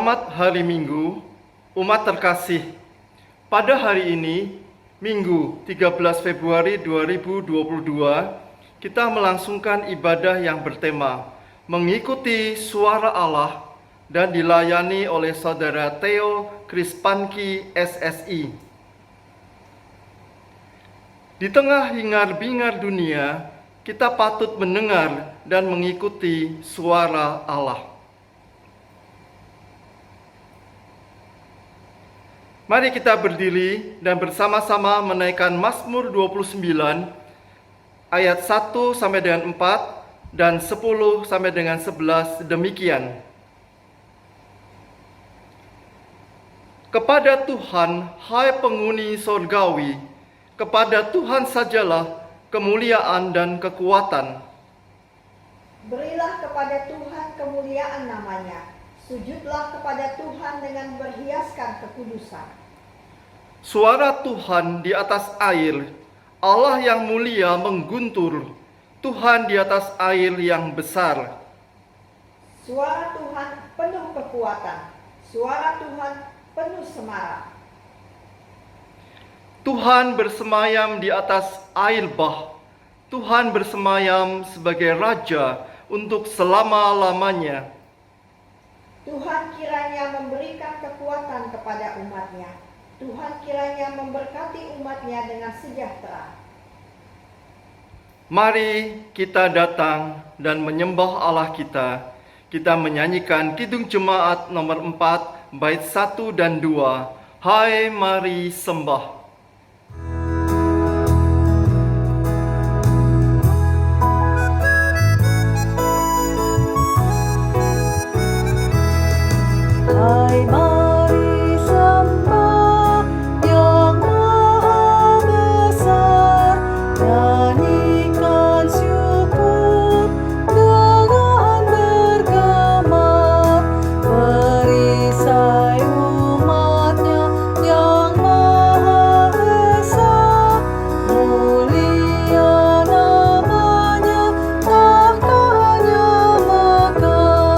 Selamat hari Minggu, umat terkasih. Pada hari ini, Minggu 13 Februari 2022, kita melangsungkan ibadah yang bertema mengikuti suara Allah dan dilayani oleh Saudara Theo Krispanki SSI. Di tengah hingar-bingar dunia, kita patut mendengar dan mengikuti suara Allah. Mari kita berdiri dan bersama-sama menaikkan Mazmur 29 ayat 1 sampai dengan 4 dan 10 sampai dengan 11 demikian. Kepada Tuhan, hai penghuni sorgawi, kepada Tuhan sajalah kemuliaan dan kekuatan. Berilah kepada Tuhan kemuliaan namanya. Sujudlah kepada Tuhan dengan berhiaskan kekudusan. Suara Tuhan di atas air, Allah yang mulia mengguntur, Tuhan di atas air yang besar. Suara Tuhan penuh kekuatan, suara Tuhan penuh semarak. Tuhan bersemayam di atas air bah, Tuhan bersemayam sebagai Raja untuk selama-lamanya. Tuhan kiranya memberikan kekuatan kepada umatnya. Tuhan kiranya memberkati umatnya dengan sejahtera. Mari kita datang dan menyembah Allah kita. Kita menyanyikan Kidung Jemaat nomor 4, bait 1 dan 2. Hai mari sembah. Hai mari sembah Yang Maha Besar, nyanyikan syukur dengan bergema, perisai umatnya Yang Maha Besar, mulia namanya, tahtanya megah.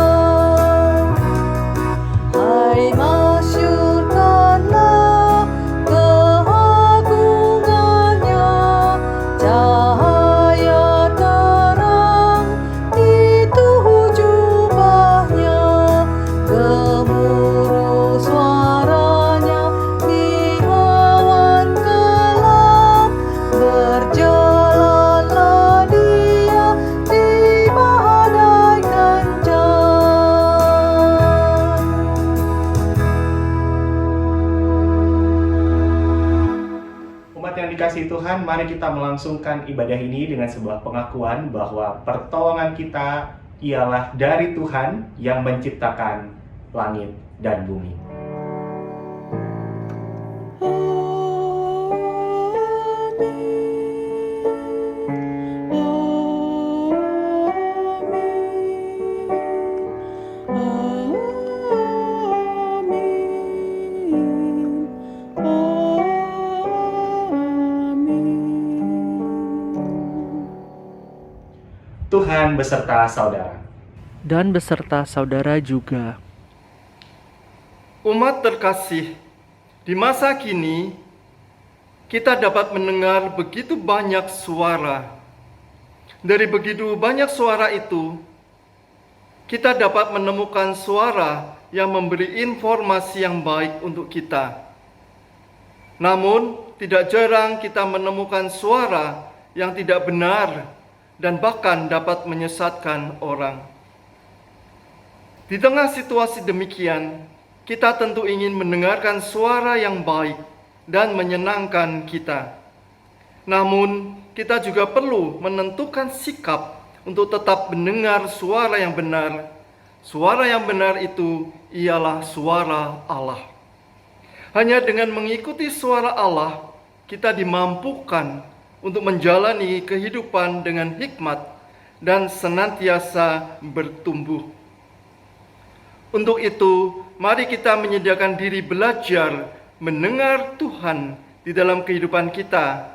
Hai masyurkanlah keagungannya, cahaya terang itu jubahnya, gemuruh suaranya di awan gelap, berjalanlah dia di badai kencang. Umat yang dikasihi Tuhan, mari kita melangsungkan ibadah ini dengan sebuah pengakuan bahwa pertolongan kita ialah dari Tuhan yang menciptakan langit dan bumi. Tuhan beserta saudara. Dan beserta saudara juga. Umat terkasih, di masa kini kita dapat mendengar begitu banyak suara. Dari begitu banyak suara itu, kita dapat menemukan suara yang memberi informasi yang baik untuk kita. Namun, tidak jarang kita menemukan suara yang tidak benar dan bahkan dapat menyesatkan orang. Di tengah situasi demikian, kita tentu ingin mendengarkan suara yang baik dan menyenangkan kita. Namun, kita juga perlu menentukan sikap untuk tetap mendengar suara yang benar. Suara yang benar itu ialah suara Allah. Hanya dengan mengikuti suara Allah, kita dimampukan untuk menjalani kehidupan dengan hikmat dan senantiasa bertumbuh. Untuk itu, mari kita menyediakan diri belajar mendengar Tuhan di dalam kehidupan kita.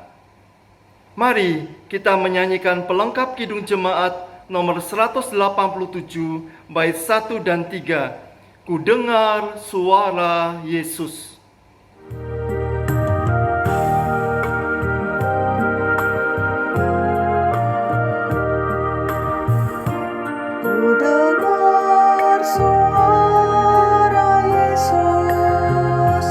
Mari kita menyanyikan pelengkap Kidung Jemaat nomor 187 bait 1 dan 3. ku dengar suara Yesus. Ku dengar suara Yesus,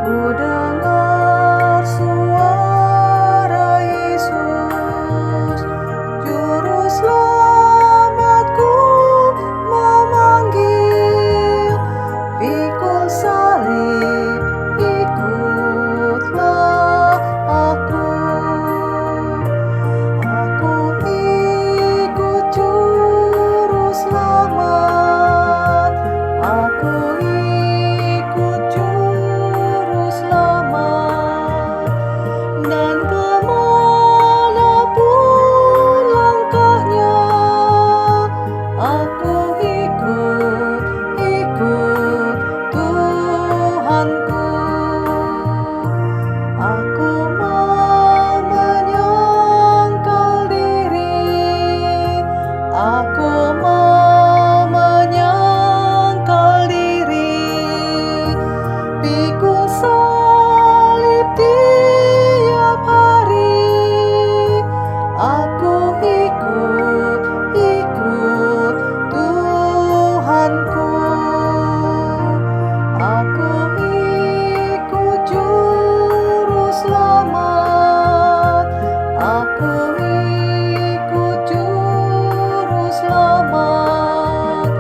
ku dengar suara Yesus, Juru Selamatku memanggil, pikul salib ikutlah aku. Aku ikut Juru Selamat, aku ikut Juru Selamat, dan kemanapun langkahnya, aku ikut Tuhanku. Aku mau menyangkal diri, aku mau menyangkal diri, pikul salib tiap hari, aku ikut Tuhanku. Aku ikut Juru Selamat, aku ikut Juru Selamat,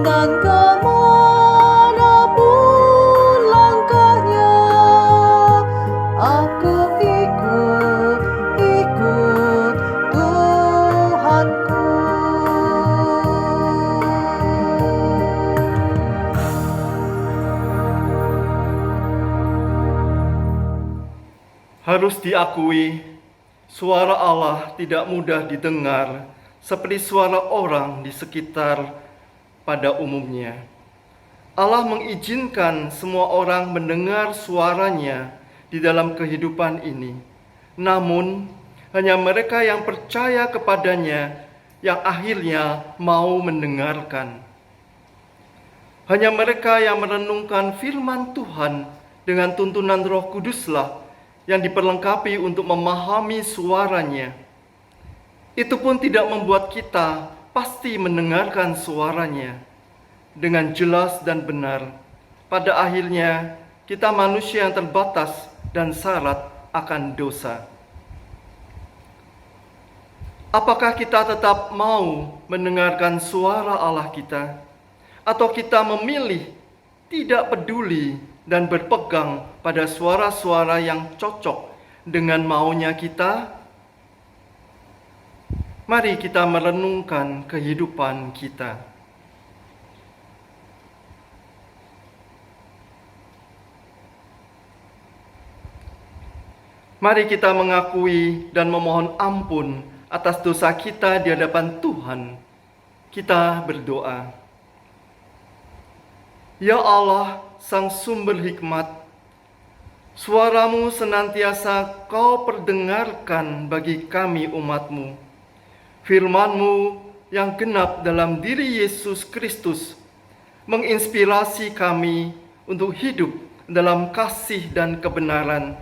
dan kemanapun langkahnya, aku ikut Tuhanku. Harus diakui, suara Allah tidak mudah didengar seperti suara orang di sekitar pada umumnya. Allah mengizinkan semua orang mendengar suaranya di dalam kehidupan ini. Namun, hanya mereka yang percaya kepadanya yang akhirnya mau mendengarkan. Hanya mereka yang merenungkan firman Tuhan dengan tuntunan Roh Kuduslah yang diperlengkapi untuk memahami suaranya. Itu pun tidak membuat kita pasti mendengarkan suaranya dengan jelas dan benar. Pada akhirnya, kita manusia yang terbatas dan syarat akan dosa. Apakah kita tetap mau mendengarkan suara Allah kita? Atau kita memilih tidak peduli dan berpegang pada suara-suara yang cocok dengan maunya kita? Mari kita merenungkan kehidupan kita. Mari kita mengakui dan memohon ampun atas dosa kita di hadapan Tuhan. Kita berdoa. Ya Allah, Sang Sumber Hikmat, suara-Mu senantiasa Kau perdengarkan bagi kami umat-Mu. Firman-Mu yang genap dalam diri Yesus Kristus menginspirasi kami untuk hidup dalam kasih dan kebenaran.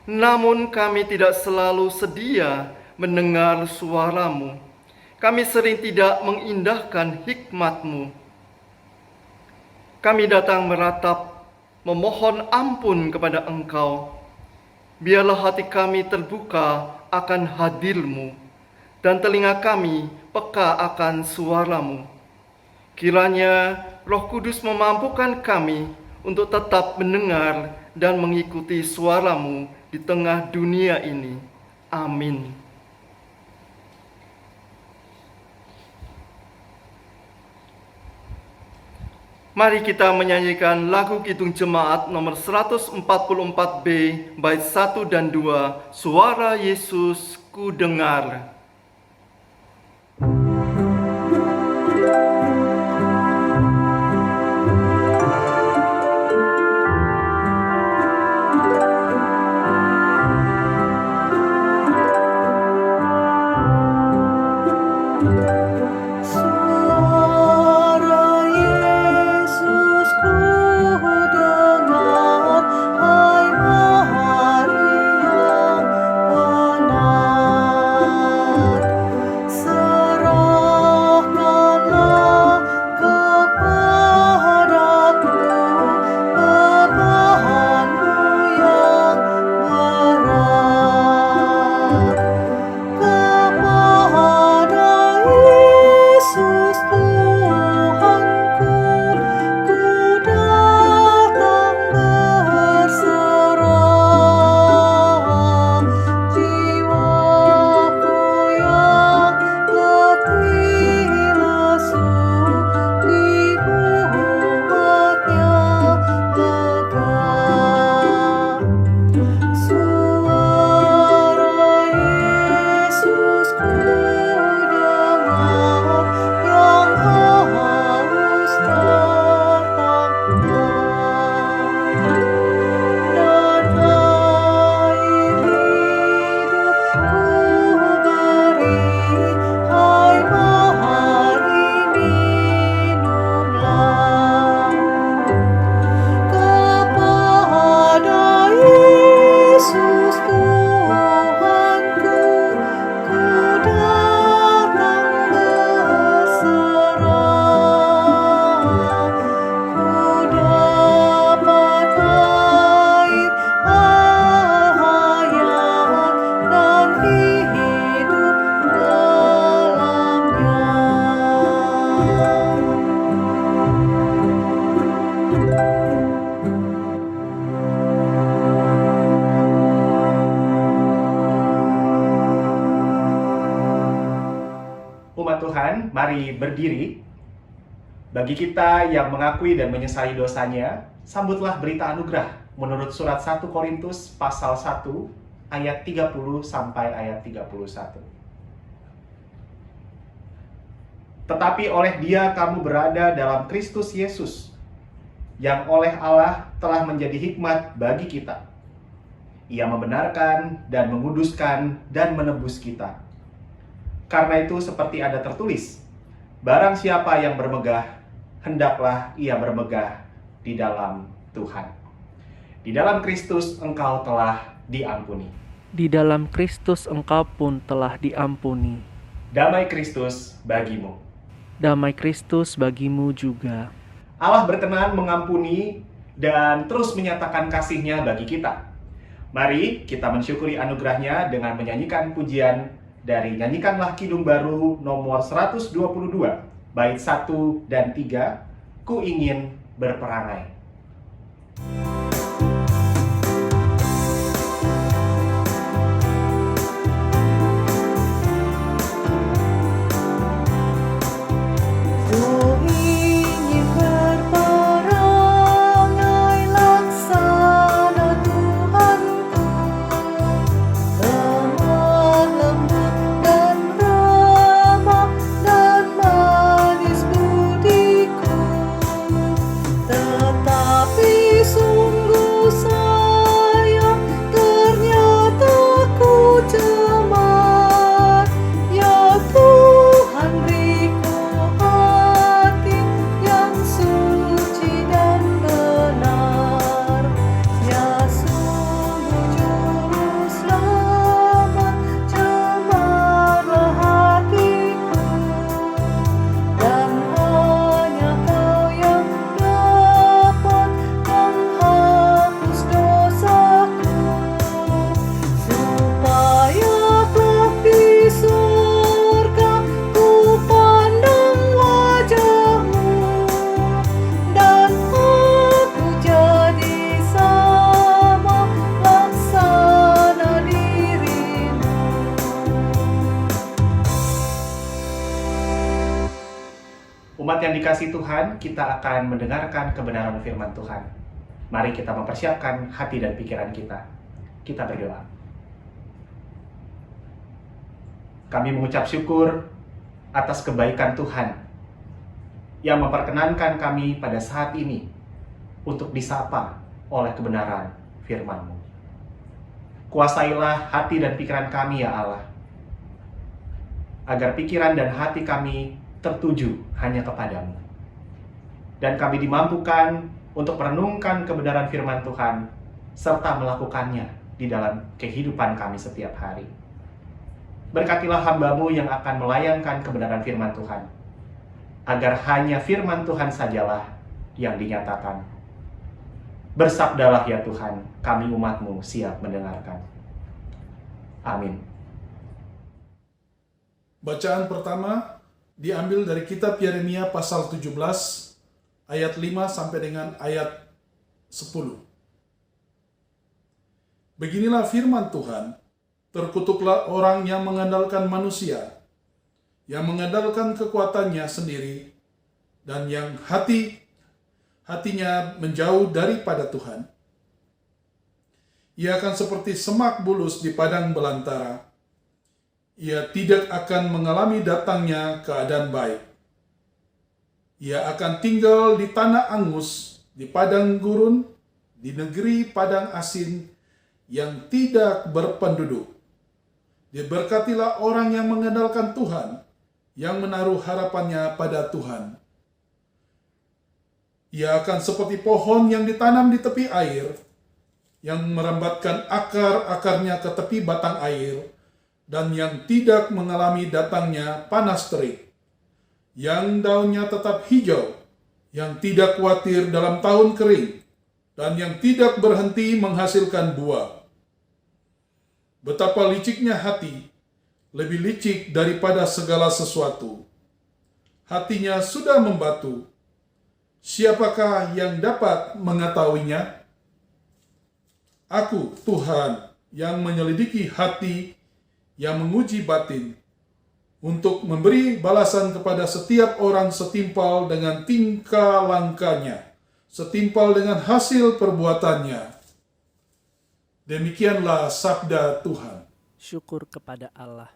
Namun kami tidak selalu sedia mendengar suara-Mu. Kami sering tidak mengindahkan hikmat-Mu. Kami datang meratap, memohon ampun kepada Engkau. Biarlah hati kami terbuka akan hadir-Mu, dan telinga kami peka akan suara-Mu. Kiranya Roh Kudus memampukan kami untuk tetap mendengar dan mengikuti suara-Mu di tengah dunia ini. Amin. Mari kita menyanyikan lagu Kidung Jemaat nomor 144B, bait 1 dan 2, Suara Yesus ku dengar. Suara Yesus mari berdiri. Bagi kita yang mengakui dan menyesali dosanya, sambutlah berita anugerah menurut surat 1 Korintus pasal 1 ayat 30 sampai ayat 31. Tetapi oleh Dia kamu berada dalam Kristus Yesus, yang oleh Allah telah menjadi hikmat bagi kita. Ia membenarkan dan menguduskan dan menebus kita. Karena itu seperti ada tertulis, barang siapa yang bermegah, hendaklah ia bermegah di dalam Tuhan. Di dalam Kristus engkau telah diampuni. Di dalam Kristus engkau pun telah diampuni. Damai Kristus bagimu. Damai Kristus bagimu juga. Allah berkenan mengampuni dan terus menyatakan kasih-Nya bagi kita. Mari kita mensyukuri anugerah-Nya dengan menyanyikan pujian dari Nyanyikanlah Kidung Baru nomor 122, bait 1 dan 3, Ku ingin berperangai. Ku ingin berperangai laksana Tuhanku, lemah lembut dan ramah dan manis budiku. Tetapi sungguh sayang, ternyata ku cemar. Ya Tuhan, beriku hati yang suci dan benar. Ya sungguh juru selamat, cemarlah hatiku. Dan hanya Kau yang dapat menghapus dosaku, supaya kelak di surga ku pandang wajah-Mu, dan aku jadi sama laksana diri-Mu. Umat yang dikasihi Tuhan, kita akan mendengarkan kebenaran firman Tuhan. Mari kita mempersiapkan hati dan pikiran kita. Kita berdoa. Kami mengucap syukur atas kebaikan Tuhan yang memperkenankan kami pada saat ini untuk disapa oleh kebenaran firman-Mu. Kuasailah hati dan pikiran kami ya Allah, agar pikiran dan hati kami tertuju hanya kepadamu. Dan kami dimampukan untuk merenungkan kebenaran firman Tuhan, serta melakukannya di dalam kehidupan kami setiap hari. Berkatilah hamba-Mu yang akan melayankan kebenaran firman Tuhan, agar hanya firman Tuhan sajalah yang dinyatakan. Bersabdalah ya Tuhan, kami umat-Mu siap mendengarkan. Amin. Bacaan pertama diambil dari kitab Yeremia pasal 17 ayat 5 sampai dengan ayat 10. Beginilah firman Tuhan, terkutuklah orang yang mengandalkan manusia, yang mengandalkan kekuatannya sendiri, dan yang hatinya menjauh daripada Tuhan. Ia akan seperti semak bulus di padang belantara. Ia tidak akan mengalami datangnya keadaan baik. Ia akan tinggal di tanah angus, di padang gurun, di negeri padang asin yang tidak berpenduduk. Diberkatilah orang yang mengandalkan Tuhan, yang menaruh harapannya pada Tuhan. Ia akan seperti pohon yang ditanam di tepi air, yang merambatkan akar-akarnya ke tepi batang air, dan yang tidak mengalami datangnya panas terik, yang daunnya tetap hijau, yang tidak khawatir dalam tahun kering, dan yang tidak berhenti menghasilkan buah. Betapa liciknya hati, lebih licik daripada segala sesuatu. Hatinya sudah membatu. Siapakah yang dapat mengetahuinya? Aku, Tuhan, yang menyelidiki hati, yang menguji batin. untuk memberi balasan kepada setiap orang setimpal dengan tingkah langkahnya, setimpal dengan hasil perbuatannya. Demikianlah sabda Tuhan. Syukur kepada Allah.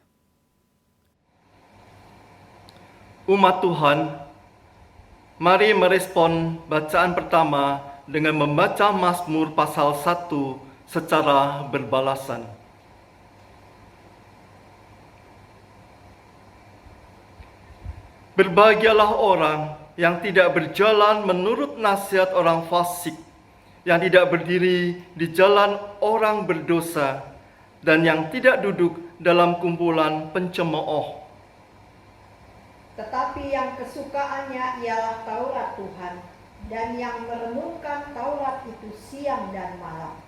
Umat Tuhan, mari merespon bacaan pertama dengan membaca Mazmur pasal 1 secara berbalasan. Berbahagialah orang yang tidak berjalan menurut nasihat orang fasik, yang tidak berdiri di jalan orang berdosa, dan yang tidak duduk dalam kumpulan pencemooh. Tetapi yang kesukaannya ialah Taurat Tuhan, dan yang merenungkan Taurat itu siang dan malam.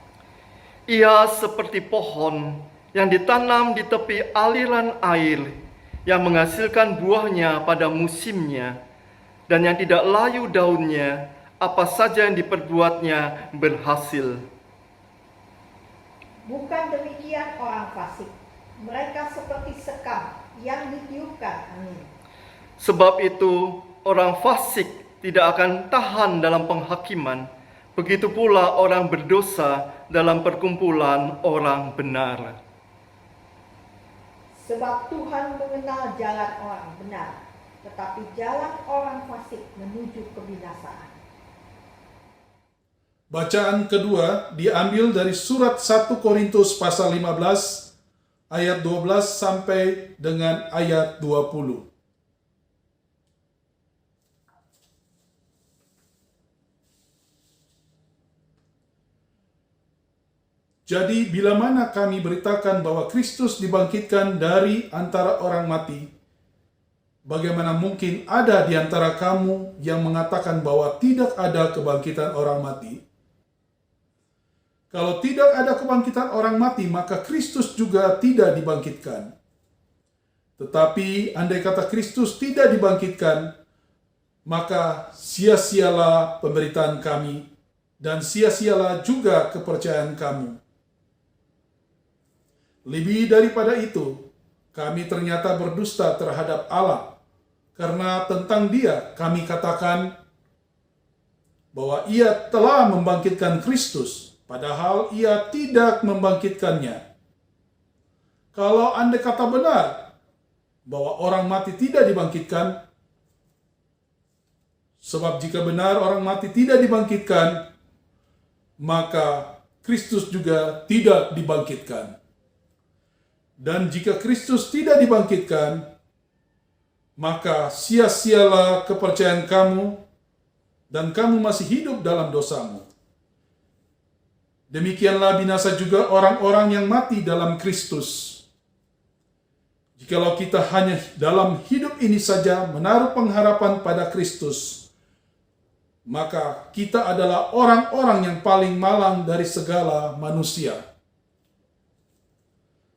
Ia seperti pohon yang ditanam di tepi aliran air, yang menghasilkan buahnya pada musimnya, dan yang tidak layu daunnya, apa saja yang diperbuatnya berhasil. Bukan demikian orang fasik, mereka seperti sekam yang ditiupkan angin. Sebab itu, orang fasik tidak akan tahan dalam penghakiman, begitu pula orang berdosa dalam perkumpulan orang benar. Sebab Tuhan mengenal jalan orang benar, tetapi jalan orang fasik menuju kebinasaan. Bacaan kedua diambil dari surat 1 Korintus pasal 15 ayat 12 sampai dengan ayat 20. Jadi bila mana kami beritakan bahwa Kristus dibangkitkan dari antara orang mati, bagaimana mungkin ada di antara kamu yang mengatakan bahwa tidak ada kebangkitan orang mati? Kalau tidak ada kebangkitan orang mati, maka Kristus juga tidak dibangkitkan. Tetapi andai kata Kristus tidak dibangkitkan, maka sia-sialah pemberitaan kami, dan sia-sialah juga kepercayaan kamu. Lebih daripada itu, kami ternyata berdusta terhadap Allah, karena tentang Dia kami katakan bahwa Ia telah membangkitkan Kristus, padahal Ia tidak membangkitkannya. Kalau andai kata benar bahwa orang mati tidak dibangkitkan, sebab jika benar orang mati tidak dibangkitkan, maka Kristus juga tidak dibangkitkan. Dan jika Kristus tidak dibangkitkan, maka sia-sialah kepercayaan kamu, dan kamu masih hidup dalam dosamu. Demikianlah binasa juga orang-orang yang mati dalam Kristus. Jikalau kita hanya dalam hidup ini saja menaruh pengharapan pada Kristus, maka kita adalah orang-orang yang paling malang dari segala manusia.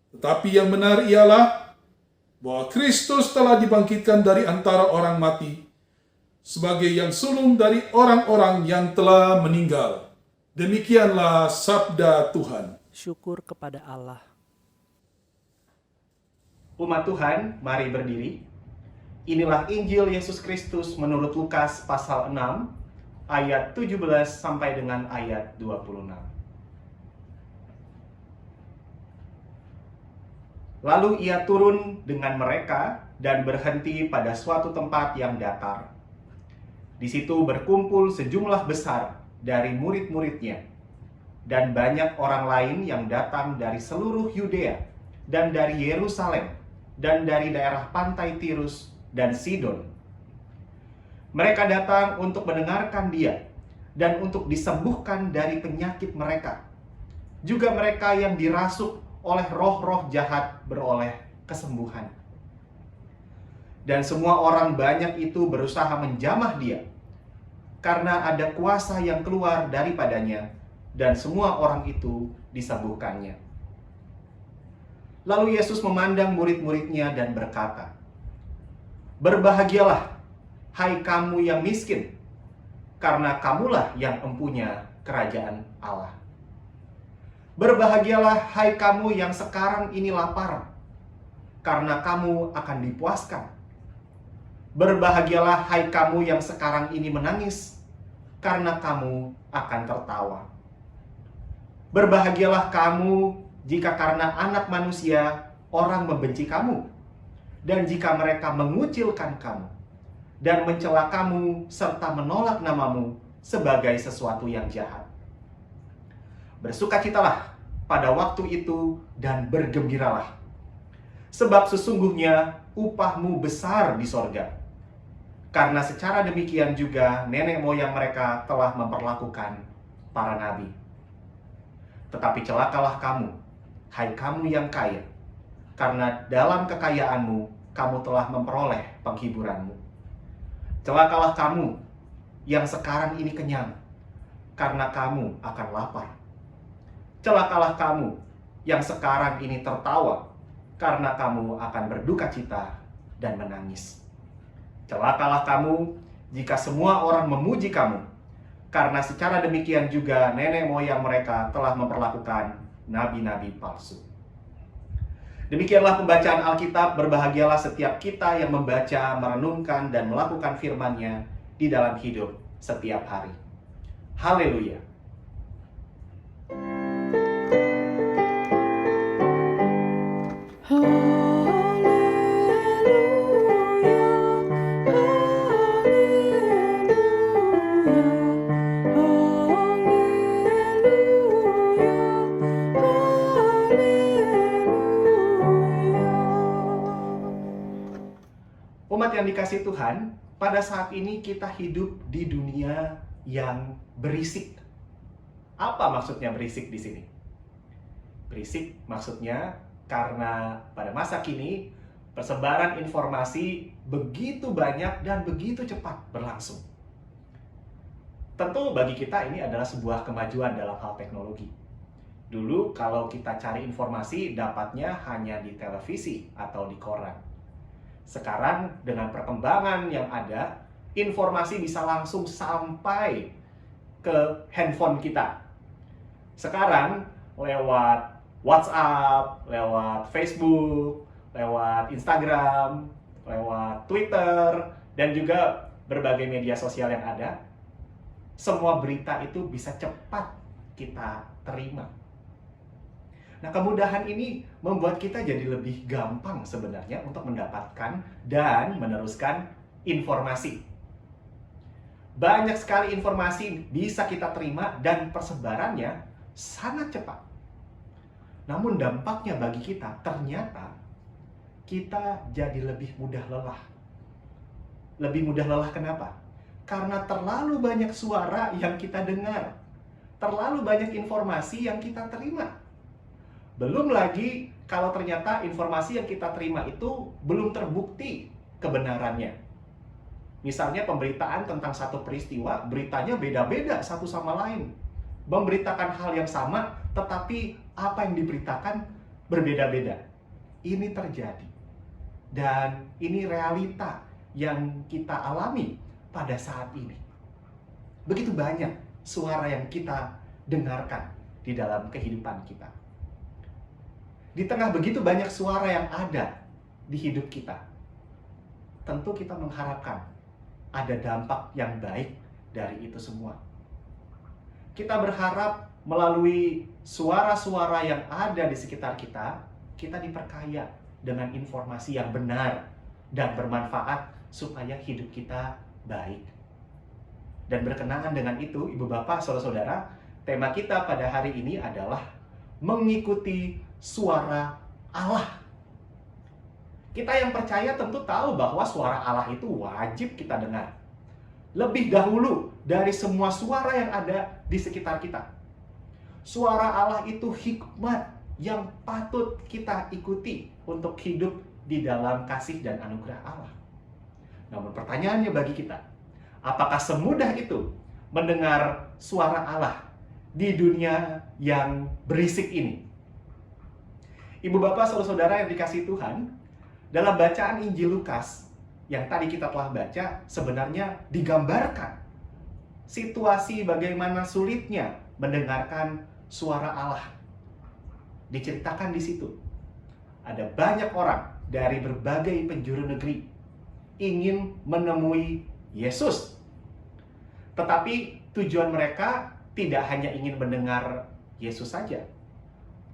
Tetapi yang benar ialah bahwa Kristus telah dibangkitkan dari antara orang mati sebagai yang sulung dari orang-orang yang telah meninggal. Demikianlah sabda Tuhan. Syukur kepada Allah. Umat Tuhan, mari berdiri. Inilah Injil Yesus Kristus menurut Lukas pasal 6 ayat 17 sampai dengan ayat 26. Lalu ia turun dengan mereka dan berhenti pada suatu tempat yang datar. Di situ berkumpul sejumlah besar dari murid-muridnya, dan banyak orang lain yang datang dari seluruh Yudea, dan dari Yerusalem, dan dari daerah pantai Tirus dan Sidon. Mereka datang untuk mendengarkan Dia, dan untuk disembuhkan dari penyakit mereka. Juga mereka yang dirasuk oleh roh-roh jahat beroleh kesembuhan. Dan semua orang banyak itu berusaha menjamah Dia, karena ada kuasa yang keluar daripadanya, dan semua orang itu disembuhkannya. Lalu Yesus memandang murid-muridnya dan berkata, "Berbahagialah, hai kamu yang miskin, karena kamulah yang empunya kerajaan Allah. Berbahagialah hai kamu yang sekarang ini lapar, karena kamu akan dipuaskan. Berbahagialah hai kamu yang sekarang ini menangis, karena kamu akan tertawa. Berbahagialah kamu jika karena Anak Manusia orang membenci kamu, dan jika mereka mengucilkan kamu, dan mencela kamu, serta menolak namamu sebagai sesuatu yang jahat. Bersukacitalah pada waktu itu dan bergembiralah, sebab sesungguhnya upahmu besar di sorga. Karena secara demikian juga nenek moyang mereka telah memperlakukan para nabi. Tetapi celakalah kamu, hai kamu yang kaya, karena dalam kekayaanmu kamu telah memperoleh penghiburanmu. Celakalah kamu yang sekarang ini kenyang, karena kamu akan lapar. Celakalah kamu yang sekarang ini tertawa, karena kamu akan berduka cita dan menangis. Celakalah kamu jika semua orang memuji kamu, karena secara demikian juga nenek moyang mereka telah memperlakukan nabi-nabi palsu. Demikianlah pembacaan Alkitab. Berbahagialah setiap kita yang membaca, merenungkan, dan melakukan firman-Nya di dalam hidup setiap hari. Haleluya! Umat yang dikasihi Tuhan, pada saat ini kita hidup di dunia yang berisik. Apa maksudnya berisik di sini? Berisik maksudnya karena pada masa kini persebaran informasi begitu banyak dan begitu cepat berlangsung. Tentu bagi kita ini adalah sebuah kemajuan dalam hal teknologi. Dulu kalau kita cari informasi dapatnya hanya di televisi atau di koran. Sekarang dengan perkembangan yang ada, informasi bisa langsung sampai ke handphone kita. Sekarang lewat WhatsApp, lewat Facebook, lewat Instagram, lewat Twitter, dan juga berbagai media sosial yang ada, semua berita itu bisa cepat kita terima. Nah, kemudahan ini membuat kita jadi lebih gampang sebenarnya untuk mendapatkan dan meneruskan informasi. Banyak sekali informasi bisa kita terima dan persebarannya sangat cepat. Namun dampaknya bagi kita ternyata kita jadi lebih mudah lelah. Lebih mudah lelah kenapa? Karena terlalu banyak suara yang kita dengar. Terlalu banyak informasi yang kita terima. Belum lagi kalau ternyata informasi yang kita terima itu belum terbukti kebenarannya. Misalnya pemberitaan tentang satu peristiwa, beritanya beda-beda satu sama lain. Memberitakan hal yang sama, tetapi apa yang diberitakan berbeda-beda. Ini terjadi. Dan ini realita yang kita alami pada saat ini. Begitu banyak suara yang kita dengarkan di dalam kehidupan kita. Di tengah begitu banyak suara yang ada di hidup kita, tentu kita mengharapkan ada dampak yang baik dari itu semua. Kita berharap melalui suara-suara yang ada di sekitar kita, kita diperkaya dengan informasi yang benar dan bermanfaat supaya hidup kita baik. Dan berkenaan dengan itu, Ibu Bapak, Saudara-saudara, tema kita pada hari ini adalah mengikuti suara Allah. Kita yang percaya tentu tahu bahwa suara Allah itu wajib kita dengar. Lebih dahulu dari semua suara yang ada di sekitar kita. Suara Allah itu hikmat yang patut kita ikuti untuk hidup di dalam kasih dan anugerah Allah. Namun pertanyaannya bagi kita, apakah semudah itu mendengar suara Allah di dunia yang berisik ini? Ibu bapak saudara-saudara yang dikasihi Tuhan, dalam bacaan Injil Lukas yang tadi kita telah baca, sebenarnya digambarkan situasi bagaimana sulitnya mendengarkan suara Allah. Diceritakan di situ. Ada banyak orang dari berbagai penjuru negeri ingin menemui Yesus. Tetapi tujuan mereka tidak hanya ingin mendengar Yesus saja,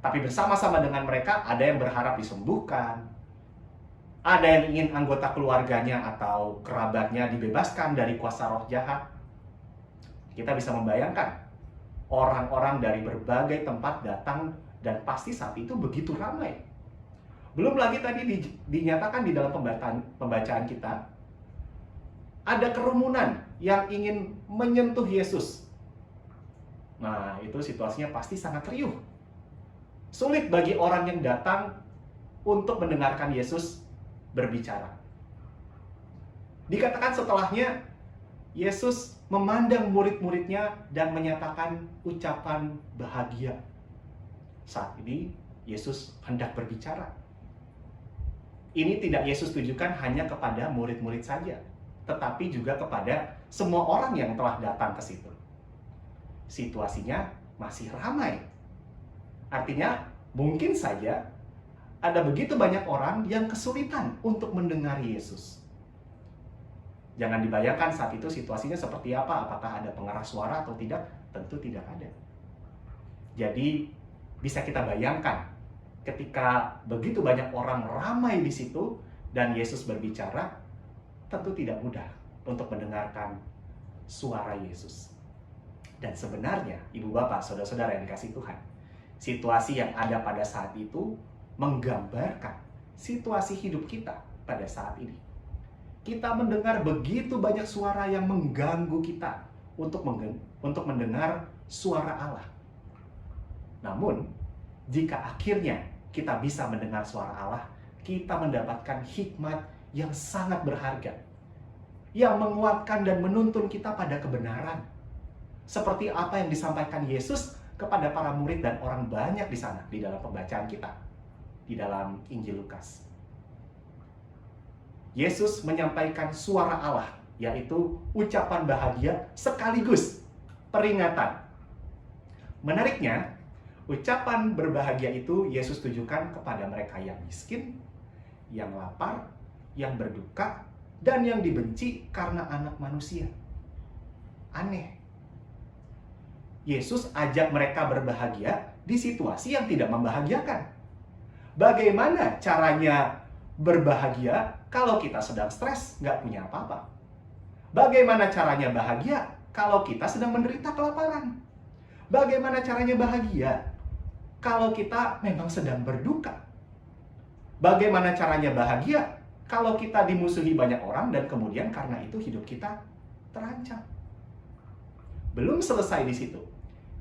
tapi bersama-sama dengan mereka ada yang berharap disembuhkan, ada yang ingin anggota keluarganya atau kerabatnya dibebaskan dari kuasa roh jahat. Kita bisa membayangkan orang-orang dari berbagai tempat datang dan pasti saat itu begitu ramai. Belum lagi tadi dinyatakan di dalam pembacaan kita, ada kerumunan yang ingin menyentuh Yesus. Nah, itu situasinya pasti sangat riuh. Sulit bagi orang yang datang untuk mendengarkan Yesus berbicara. Dikatakan setelahnya, Yesus memandang murid-muridnya dan menyatakan ucapan bahagia. Saat ini, Yesus hendak berbicara. Ini tidak Yesus tujukan hanya kepada murid-murid saja, tetapi juga kepada semua orang yang telah datang ke situ. Situasinya masih ramai. Artinya, mungkin saja ada begitu banyak orang yang kesulitan untuk mendengar Yesus. Jangan dibayangkan saat itu situasinya seperti apa, apakah ada pengeras suara atau tidak, tentu tidak ada. Jadi, bisa kita bayangkan ketika begitu banyak orang ramai di situ dan Yesus berbicara, tentu tidak mudah untuk mendengarkan suara Yesus. Dan sebenarnya, Ibu Bapak, Saudara-saudara yang dikasihi Tuhan, situasi yang ada pada saat itu menggambarkan situasi hidup kita pada saat ini. Kita mendengar begitu banyak suara yang mengganggu kita untuk mendengar suara Allah. Namun, jika akhirnya kita bisa mendengar suara Allah, kita mendapatkan hikmat yang sangat berharga, yang menguatkan dan menuntun kita pada kebenaran. Seperti apa yang disampaikan Yesus kepada para murid dan orang banyak di sana, di dalam pembacaan kita, di dalam Injil Lukas. Yesus menyampaikan suara Allah, yaitu ucapan bahagia sekaligus peringatan. Menariknya, ucapan berbahagia itu Yesus tujukan kepada mereka yang miskin, yang lapar, yang berduka, dan yang dibenci karena anak manusia. Aneh. Yesus ajak mereka berbahagia di situasi yang tidak membahagiakan. Bagaimana caranya berbahagia kalau kita sedang stres, nggak punya apa-apa? Bagaimana caranya bahagia kalau kita sedang menderita kelaparan? Bagaimana caranya bahagia kalau kita memang sedang berduka? Bagaimana caranya bahagia kalau kita dimusuhi banyak orang dan kemudian karena itu hidup kita terancam? Belum selesai di situ.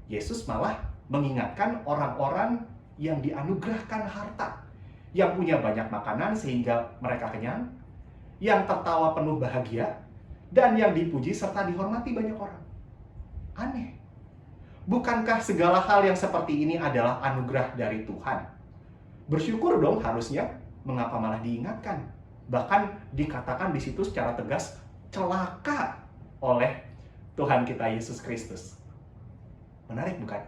Yesus malah mengingatkan orang-orang yang dianugerahkan harta, yang punya banyak makanan sehingga mereka kenyang, yang tertawa penuh bahagia, dan yang dipuji serta dihormati banyak orang. Aneh. Bukankah segala hal yang seperti ini adalah anugerah dari Tuhan? Bersyukur dong harusnya, mengapa malah diingatkan? Bahkan dikatakan di situ secara tegas, celaka oleh Tuhan kita Yesus Kristus. Menarik bukan?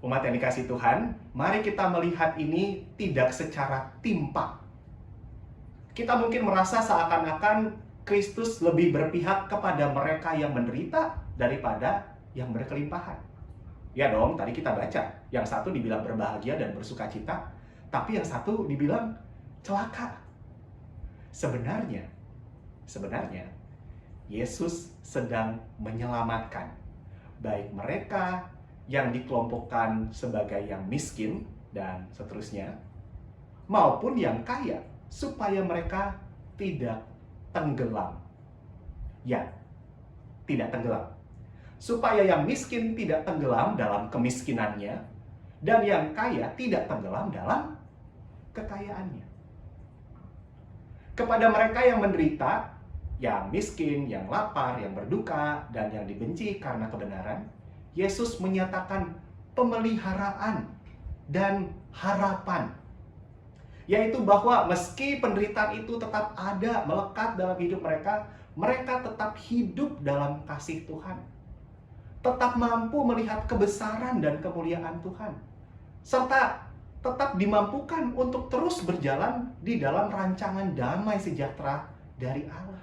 Umat yang dikasihi Tuhan, mari kita melihat ini tidak secara timpang. Kita mungkin merasa seakan-akan Kristus lebih berpihak kepada mereka yang menderita daripada yang berkelimpahan. Ya dong, tadi kita baca, yang satu dibilang berbahagia dan bersukacita, tapi yang satu dibilang celaka. Sebenarnya, Yesus sedang menyelamatkan baik mereka yang dikelompokkan sebagai yang miskin dan seterusnya, maupun yang kaya, supaya mereka tidak tenggelam. Ya, tidak tenggelam. Supaya yang miskin tidak tenggelam dalam kemiskinannya, dan yang kaya tidak tenggelam dalam kekayaannya. Kepada mereka yang menderita, yang miskin, yang lapar, yang berduka, dan yang dibenci karena kebenaran, Yesus menyatakan pemeliharaan dan harapan. Yaitu bahwa meski penderitaan itu tetap ada, melekat dalam hidup mereka, mereka tetap hidup dalam kasih Tuhan. Tetap mampu melihat kebesaran dan kemuliaan Tuhan. Serta tetap dimampukan untuk terus berjalan di dalam rancangan damai sejahtera dari Allah.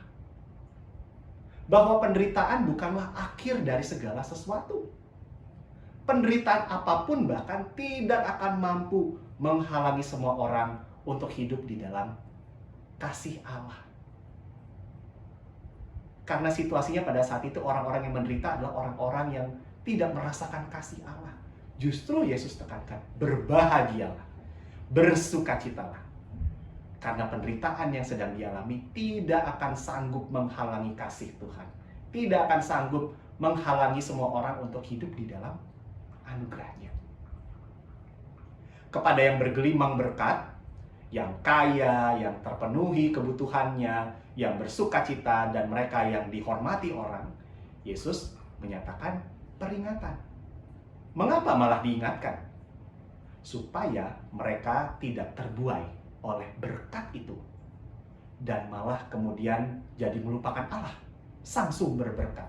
Bahwa penderitaan bukanlah akhir dari segala sesuatu. Penderitaan apapun bahkan tidak akan mampu menghalangi semua orang untuk hidup di dalam kasih Allah. Karena situasinya pada saat itu orang-orang yang menderita adalah orang-orang yang tidak merasakan kasih Allah. Justru Yesus tekankan, berbahagialah, bersukacitalah. Karena penderitaan yang sedang dialami tidak akan sanggup menghalangi kasih Tuhan. Tidak akan sanggup menghalangi semua orang untuk hidup di dalam anugerah-Nya. Kepada yang bergelimang berkat, yang kaya, yang terpenuhi kebutuhannya, yang bersukacita, dan mereka yang dihormati orang, Yesus menyatakan peringatan. Mengapa malah diingatkan? Supaya mereka tidak terbuai oleh berkat itu, dan malah kemudian jadi melupakan Allah, sang sumber berkat.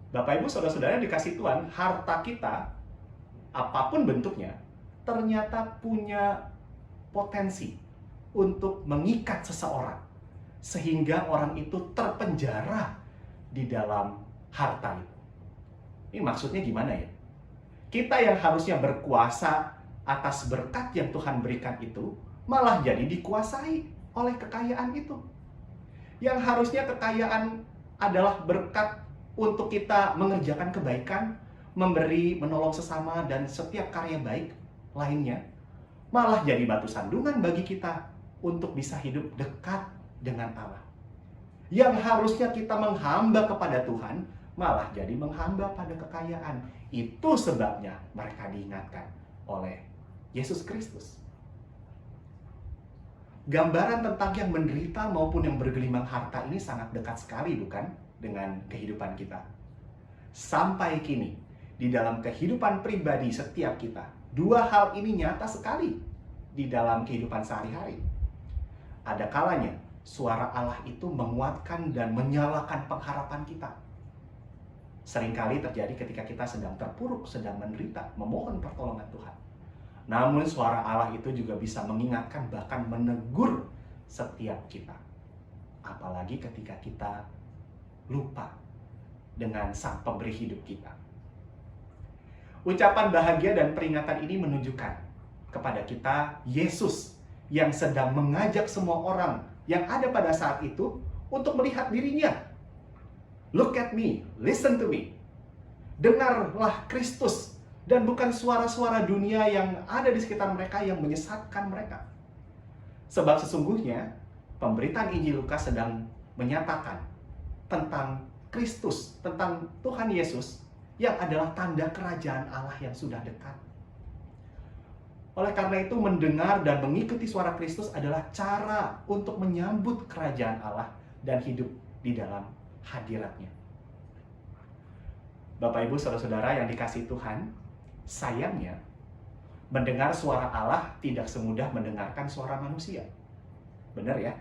Bapak Ibu Saudara-saudara dikasih Tuhan, harta kita, apapun bentuknya, ternyata punya potensi untuk mengikat seseorang, sehingga orang itu terpenjara di dalam harta itu. Ini maksudnya gimana ya? Kita yang harusnya berkuasa atas berkat yang Tuhan berikan itu, malah jadi dikuasai oleh kekayaan itu. Yang harusnya kekayaan adalah berkat untuk kita mengerjakan kebaikan, memberi, menolong sesama, dan setiap karya baik lainnya, malah jadi batu sandungan bagi kita untuk bisa hidup dekat dengan Allah. Yang harusnya kita menghamba kepada Tuhan, malah jadi menghamba pada kekayaan. Itu sebabnya mereka diingatkan oleh Yesus Kristus. Gambaran tentang yang menderita maupun yang bergelimang harta ini sangat dekat sekali, bukan? Dengan kehidupan kita. Sampai kini, di dalam kehidupan pribadi setiap kita, dua hal ini nyata sekali di dalam kehidupan sehari-hari. Ada kalanya suara Allah itu menguatkan dan menyalakan pengharapan kita. Seringkali terjadi ketika kita sedang terpuruk, sedang menderita, memohon pertolongan Tuhan. Namun suara Allah itu juga bisa mengingatkan, bahkan menegur setiap kita. Apalagi ketika kita lupa dengan sang pemberi hidup kita. Ucapan bahagia dan peringatan ini menunjukkan kepada kita Yesus yang sedang mengajak semua orang yang ada pada saat itu untuk melihat dirinya. Look at me, listen to me. Dengarlah Kristus, dan bukan suara-suara dunia yang ada di sekitar mereka yang menyesatkan mereka. Sebab sesungguhnya pemberitaan Injil Lukas sedang menyatakan tentang Kristus, tentang Tuhan Yesus yang adalah tanda kerajaan Allah yang sudah dekat. Oleh karena itu, mendengar dan mengikuti suara Kristus adalah cara untuk menyambut kerajaan Allah dan hidup di dalam hadiratnya. Bapak Ibu Saudara-saudara yang dikasihi Tuhan, sayangnya mendengar suara Allah tidak semudah mendengarkan suara manusia. Benar ya?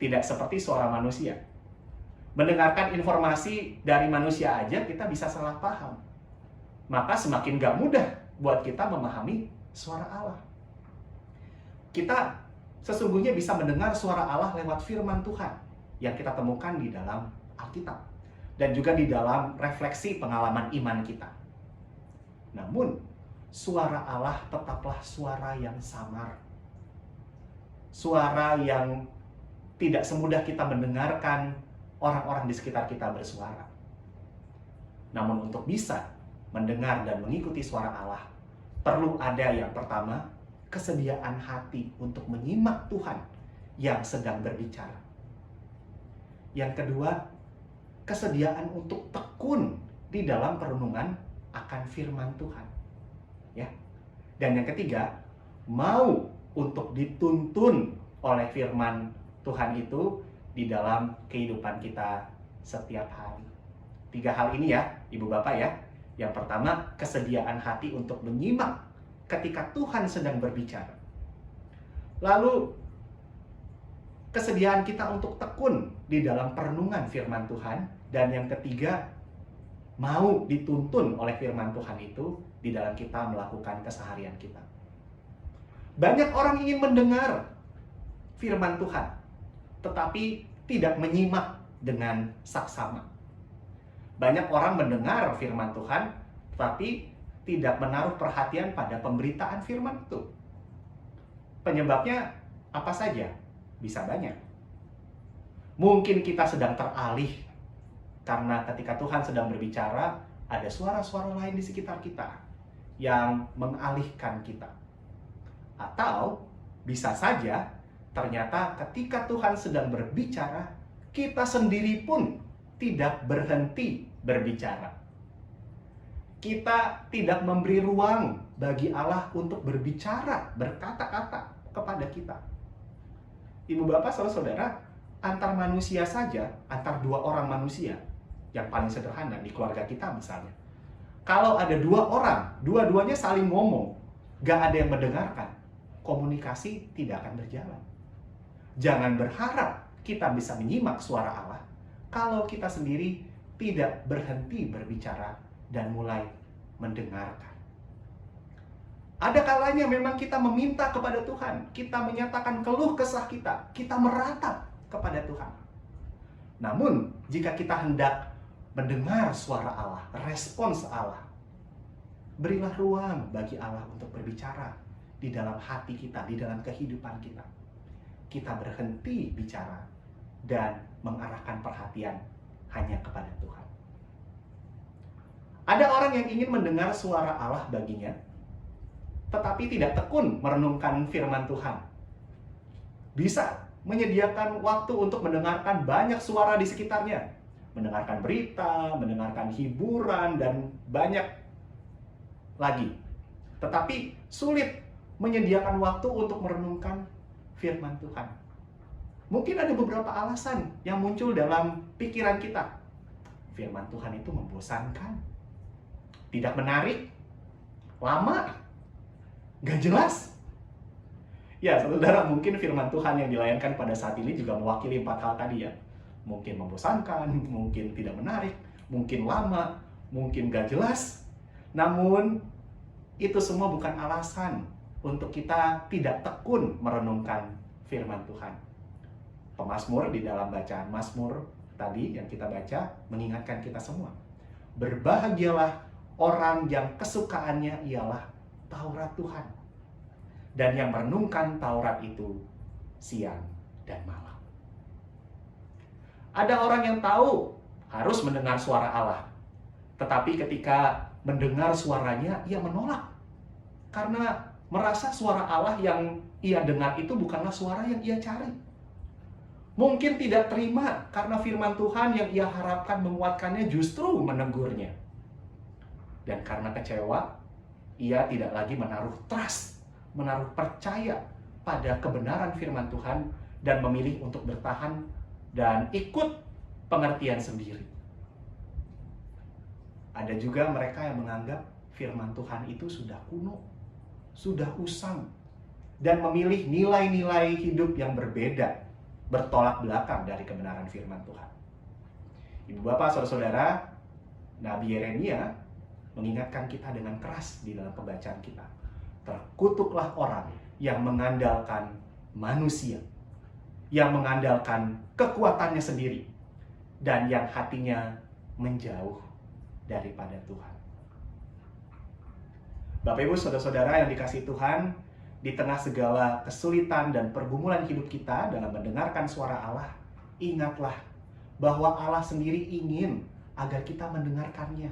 Tidak seperti suara manusia. Mendengarkan informasi dari manusia aja kita bisa salah paham. Maka semakin gak mudah buat kita memahami suara Allah. Kita sesungguhnya bisa mendengar suara Allah lewat firman Tuhan yang kita temukan di dalam Alkitab dan juga di dalam refleksi pengalaman iman kita. Namun, suara Allah tetaplah suara yang samar. Suara yang tidak semudah kita mendengarkan orang-orang di sekitar kita bersuara. Namun untuk bisa mendengar dan mengikuti suara Allah, perlu ada yang pertama, kesediaan hati untuk menyimak Tuhan yang sedang berbicara. Yang kedua, kesediaan untuk tekun di dalam perenungan akan firman Tuhan. Ya. Dan yang ketiga, mau untuk dituntun oleh firman Tuhan itu di dalam kehidupan kita setiap hari. 3 hal ini ya, Ibu Bapak ya. Yang pertama, kesediaan hati untuk menyimak ketika Tuhan sedang berbicara. Lalu, kesediaan kita untuk tekun di dalam perenungan firman Tuhan. Dan yang ketiga, mau dituntun oleh firman Tuhan itu di dalam kita melakukan keseharian kita. Banyak orang ingin mendengar firman Tuhan, tetapi tidak menyimak dengan saksama. Banyak orang mendengar firman Tuhan, tetapi tidak menaruh perhatian pada pemberitaan firman itu. Penyebabnya apa saja? Bisa banyak. Mungkin kita sedang teralih karena ketika Tuhan sedang berbicara, ada suara-suara lain di sekitar kita yang mengalihkan kita. Atau bisa saja ternyata ketika Tuhan sedang berbicara, kita sendiri pun tidak berhenti berbicara. Kita tidak memberi ruang bagi Allah untuk berbicara, berkata-kata kepada kita. Ibu bapak, saudara-saudara, antar manusia saja, antar dua orang manusia, yang paling sederhana di keluarga kita misalnya. Kalau ada dua orang, dua-duanya saling ngomong, gak ada yang mendengarkan, komunikasi tidak akan berjalan. Jangan berharap kita bisa menyimak suara Allah kalau kita sendiri tidak berhenti berbicara dan mulai mendengarkan. Ada kalanya memang kita meminta kepada Tuhan, kita menyatakan keluh kesah kita meratap kepada Tuhan. Namun, jika kita hendak mendengar suara Allah, respons Allah, berilah ruang bagi Allah untuk berbicara di dalam hati kita, di dalam kehidupan kita. Kita berhenti bicara dan mengarahkan perhatian hanya kepada Tuhan. Ada orang yang ingin mendengar suara Allah baginya, tetapi tidak tekun merenungkan firman Tuhan. Bisa menyediakan waktu untuk mendengarkan banyak suara di sekitarnya, mendengarkan berita, mendengarkan hiburan, dan banyak lagi. Tetapi sulit menyediakan waktu untuk merenungkan firman Tuhan. Mungkin ada beberapa alasan yang muncul dalam pikiran kita. Firman Tuhan itu membosankan, tidak menarik, lama, gak jelas. Ya, saudara, mungkin firman Tuhan yang dilayankan pada saat ini juga mewakili 4 hal tadi ya. Mungkin membosankan, mungkin tidak menarik, mungkin lama, mungkin gak jelas. Namun, itu semua bukan alasan untuk kita tidak tekun merenungkan firman Tuhan. Pemazmur di dalam bacaan Mazmur tadi yang kita baca mengingatkan kita semua. Berbahagialah orang yang kesukaannya ialah Taurat Tuhan, dan yang merenungkan Taurat itu siang dan malam. Ada orang yang tahu harus mendengar suara Allah, tetapi ketika mendengar suaranya ia menolak karena merasa suara Allah yang ia dengar itu bukanlah suara yang ia cari. Mungkin tidak terima karena firman Tuhan yang ia harapkan menguatkannya justru menegurnya. Dan karena kecewa, ia tidak lagi menaruh trust, menaruh percaya pada kebenaran firman Tuhan dan memilih untuk bertahan dan ikut pengertian sendiri. Ada juga mereka yang menganggap firman Tuhan itu sudah kuno, sudah usang, dan memilih nilai-nilai hidup yang berbeda, bertolak belakang dari kebenaran firman Tuhan. Ibu bapak, saudara-saudara, Nabi Yeremia mengingatkan kita dengan keras di dalam pembacaan kita. Terkutuklah orang yang mengandalkan manusia, yang mengandalkan kekuatannya sendiri, dan yang hatinya menjauh daripada Tuhan. Bapak Ibu, saudara-saudara yang dikasihi Tuhan, di tengah segala kesulitan dan pergumulan hidup kita dalam mendengarkan suara Allah, ingatlah bahwa Allah sendiri ingin agar kita mendengarkannya.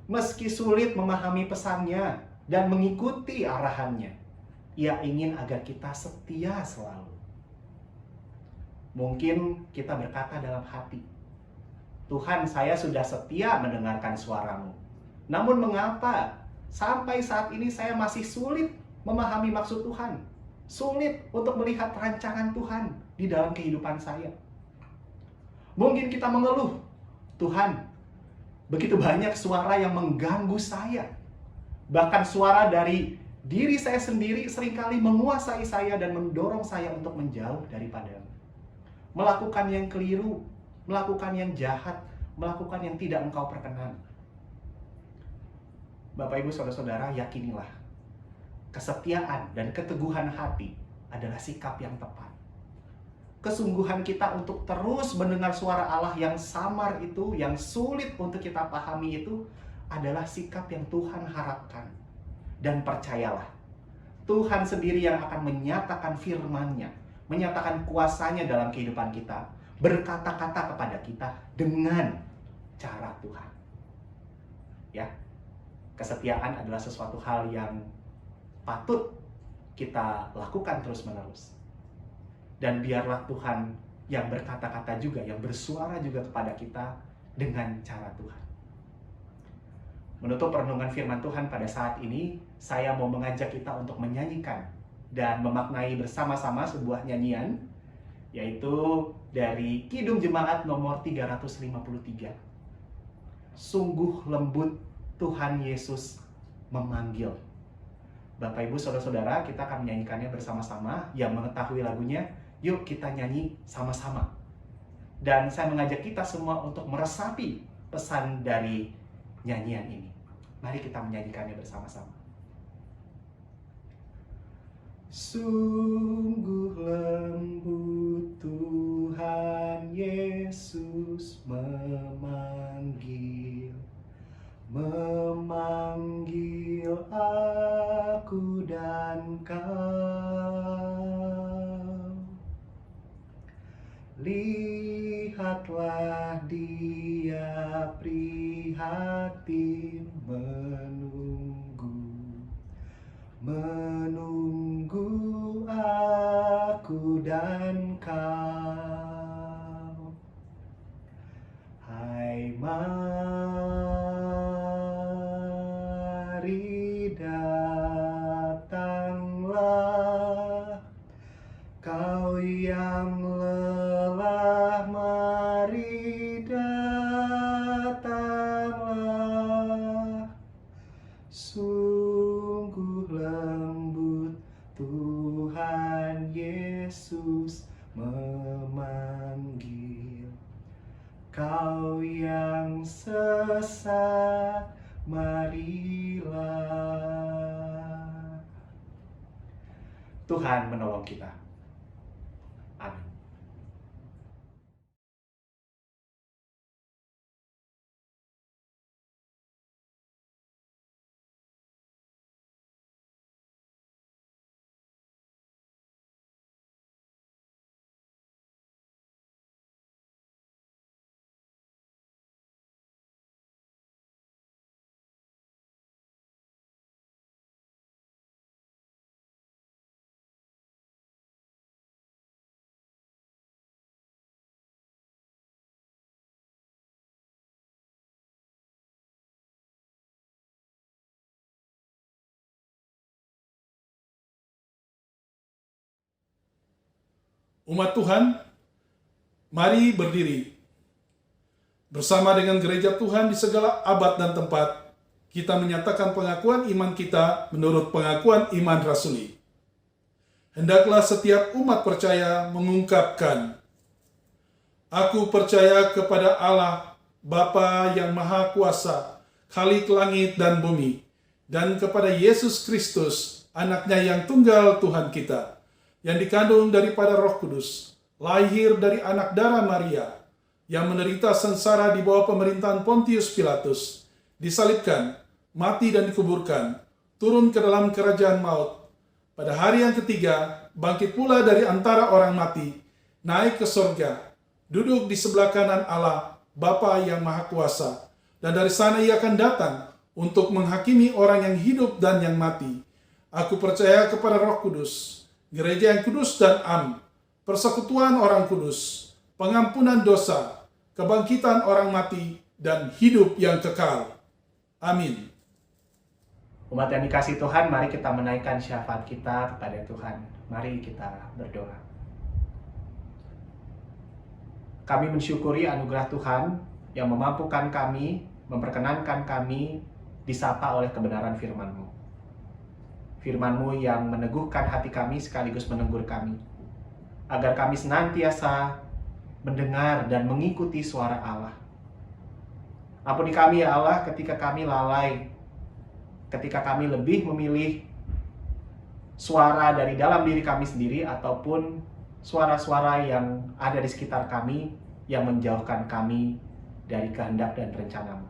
Meski sulit memahami pesannya dan mengikuti arahannya, Ia ingin agar kita setia selalu. Mungkin kita berkata dalam hati, Tuhan, saya sudah setia mendengarkan suara-Mu. Namun mengapa sampai saat ini saya masih sulit memahami maksud Tuhan? Sulit untuk melihat rancangan Tuhan di dalam kehidupan saya. Mungkin kita mengeluh, Tuhan, begitu banyak suara yang mengganggu saya. Bahkan suara dari diri saya sendiri seringkali menguasai saya dan mendorong saya untuk menjauh daripada-Mu. Melakukan yang keliru, melakukan yang jahat, melakukan yang tidak engkau perkenani. Bapak Ibu Saudara-saudara, yakinilah kesetiaan dan keteguhan hati adalah sikap yang tepat. Kesungguhan kita untuk terus mendengar suara Allah yang samar itu, yang sulit untuk kita pahami itu, adalah sikap yang Tuhan harapkan. Dan percayalah, Tuhan sendiri yang akan menyatakan firman-Nya, menyatakan kuasanya dalam kehidupan kita, berkata-kata kepada kita dengan cara Tuhan. Ya, kesetiaan adalah sesuatu hal yang patut kita lakukan terus-menerus. Dan biarlah Tuhan yang berkata-kata juga, yang bersuara juga kepada kita dengan cara Tuhan. Menutup renungan firman Tuhan pada saat ini, saya mau mengajak kita untuk menyanyikan dan memaknai bersama-sama sebuah nyanyian, yaitu dari Kidung Jemaat nomor 353. Sungguh lembut Tuhan Yesus memanggil. Bapak Ibu Saudara-saudara, kita akan menyanyikannya bersama-sama. Yang mengetahui lagunya, yuk kita nyanyi sama-sama. Dan saya mengajak kita semua untuk meresapi pesan dari nyanyian ini. Mari kita menyanyikannya bersama-sama. Sungguh lembut Tuhan Yesus memanggil aku dan kau. Lihatlah Dia prihatin menunggu aku dan kau. Hai, mari datanglah, kau yang lelah, mari datanglah. Sungguh lembut Tuhan Yesus memanggil. Kau yang sesat, marilah. Tuhan menolong kita. Amin. Umat Tuhan, mari berdiri. Bersama dengan gereja Tuhan di segala abad dan tempat, kita menyatakan pengakuan iman kita menurut pengakuan iman rasuli. Hendaklah setiap umat percaya mengungkapkan, aku percaya kepada Allah, Bapa yang Maha Kuasa, Khalik langit dan bumi, dan kepada Yesus Kristus, anaknya yang tunggal Tuhan kita, yang dikandung daripada Roh Kudus, lahir dari anak darah Maria, yang menderita sengsara di bawah pemerintahan Pontius Pilatus, disalibkan, mati dan dikuburkan, turun ke dalam kerajaan maut. Pada hari yang ketiga, bangkit pula dari antara orang mati, naik ke surga, duduk di sebelah kanan Allah, Bapa yang Maha Kuasa, dan dari sana Ia akan datang untuk menghakimi orang yang hidup dan yang mati. Aku percaya kepada Roh Kudus, gereja yang kudus dan am, persekutuan orang kudus, pengampunan dosa, kebangkitan orang mati, dan hidup yang kekal. Amin. Umat yang dikasihi Tuhan, mari kita menaikkan syafaat kita kepada Tuhan. Mari kita berdoa. Kami mensyukuri anugerah Tuhan yang memampukan kami, memperkenankan kami disapa oleh kebenaran firman-Mu. Firman-Mu yang meneguhkan hati kami sekaligus menegur kami, agar kami senantiasa mendengar dan mengikuti suara Allah. Ampuni kami ya Allah ketika kami lalai, ketika kami lebih memilih suara dari dalam diri kami sendiri ataupun suara-suara yang ada di sekitar kami yang menjauhkan kami dari kehendak dan rencana-Mu.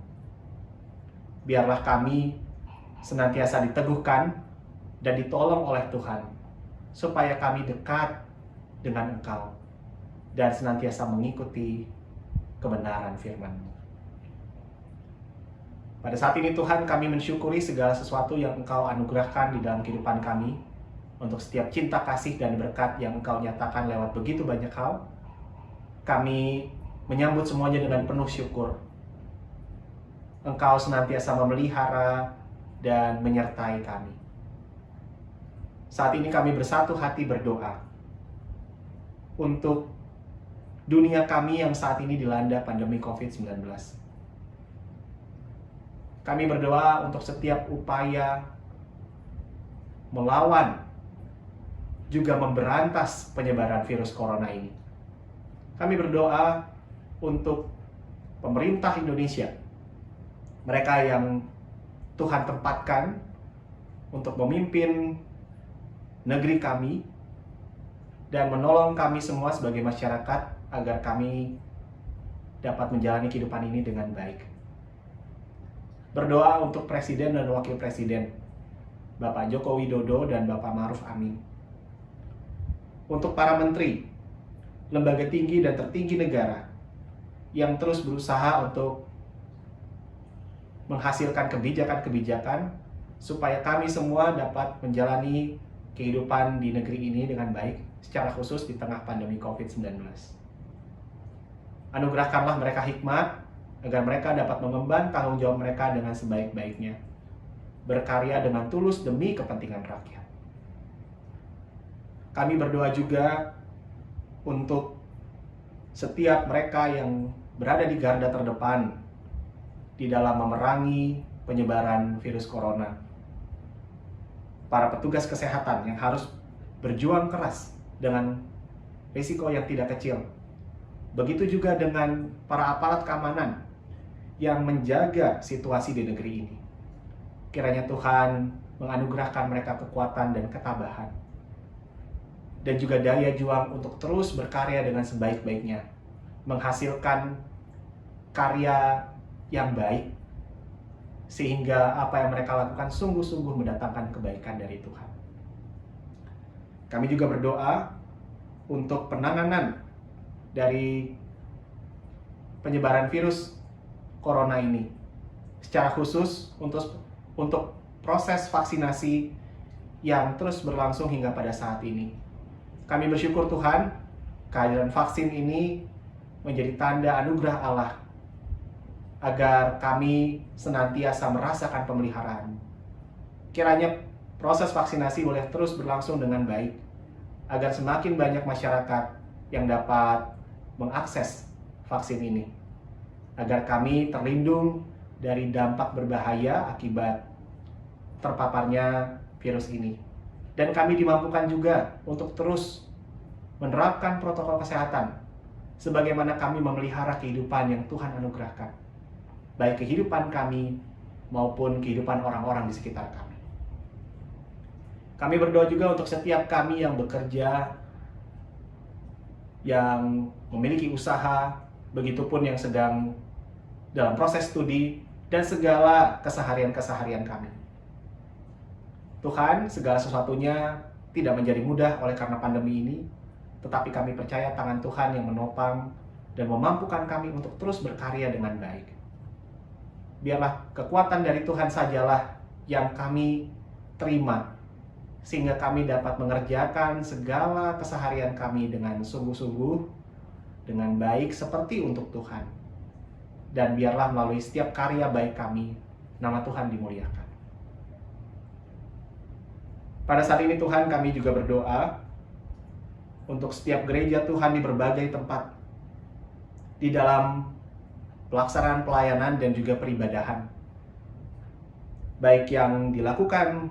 Biarlah kami senantiasa diteguhkan dan ditolong oleh Tuhan, supaya kami dekat dengan Engkau dan senantiasa mengikuti kebenaran firman-Mu. Pada saat ini Tuhan, kami mensyukuri segala sesuatu yang Engkau anugerahkan di dalam kehidupan kami, untuk setiap cinta kasih dan berkat yang Engkau nyatakan lewat begitu banyak hal. Kami menyambut semuanya dengan penuh syukur. Engkau senantiasa memelihara dan menyertai kami. Saat ini kami bersatu hati berdoa untuk dunia kami yang saat ini dilanda pandemi COVID-19. Kami berdoa untuk setiap upaya melawan juga memberantas penyebaran virus corona ini. Kami berdoa untuk pemerintah Indonesia, mereka yang Tuhan tempatkan untuk memimpin negeri kami dan menolong kami semua sebagai masyarakat agar kami dapat menjalani kehidupan ini dengan baik. Berdoa untuk Presiden dan Wakil Presiden, Bapak Joko Widodo dan Bapak Ma'ruf Amin. Untuk para menteri, lembaga tinggi dan tertinggi negara yang terus berusaha untuk menghasilkan kebijakan-kebijakan supaya kami semua dapat menjalani kehidupan di negeri ini dengan baik, secara khusus di tengah pandemi COVID-19. Anugerahkanlah mereka hikmat agar mereka dapat mengemban tanggung jawab mereka dengan sebaik-baiknya, berkarya dengan tulus demi kepentingan rakyat. Kami berdoa juga untuk setiap mereka yang berada di garda terdepan di dalam memerangi penyebaran virus corona. Para petugas kesehatan yang harus berjuang keras dengan risiko yang tidak kecil. Begitu juga dengan para aparat keamanan yang menjaga situasi di negeri ini. Kiranya Tuhan menganugerahkan mereka kekuatan dan ketabahan, dan juga daya juang untuk terus berkarya dengan sebaik-baiknya, menghasilkan karya yang baik, sehingga apa yang mereka lakukan sungguh-sungguh mendatangkan kebaikan dari Tuhan. Kami juga berdoa untuk penanganan dari penyebaran virus corona ini, secara khusus untuk proses vaksinasi yang terus berlangsung hingga pada saat ini. Kami bersyukur Tuhan, kehadiran vaksin ini menjadi tanda anugerah Allah agar kami senantiasa merasakan pemeliharaan. Kiranya proses vaksinasi boleh terus berlangsung dengan baik, agar semakin banyak masyarakat yang dapat mengakses vaksin ini, agar kami terlindung dari dampak berbahaya akibat terpaparnya virus ini. Dan kami dimampukan juga untuk terus menerapkan protokol kesehatan sebagaimana kami memelihara kehidupan yang Tuhan anugerahkan, baik kehidupan kami maupun kehidupan orang-orang di sekitar kami. Kami berdoa juga untuk setiap kami yang bekerja, yang memiliki usaha, begitupun yang sedang dalam proses studi, dan segala keseharian-keseharian kami. Tuhan, segala sesuatunya tidak menjadi mudah oleh karena pandemi ini, tetapi kami percaya tangan Tuhan yang menopang dan memampukan kami untuk terus berkarya dengan baik. Biarlah kekuatan dari Tuhan sajalah yang kami terima, sehingga kami dapat mengerjakan segala keseharian kami dengan sungguh-sungguh, dengan baik seperti untuk Tuhan. Dan biarlah melalui setiap karya baik kami, nama Tuhan dimuliakan. Pada saat ini Tuhan, kami juga berdoa untuk setiap gereja Tuhan di berbagai tempat, di dalam pelaksanaan pelayanan dan juga peribadahan, baik yang dilakukan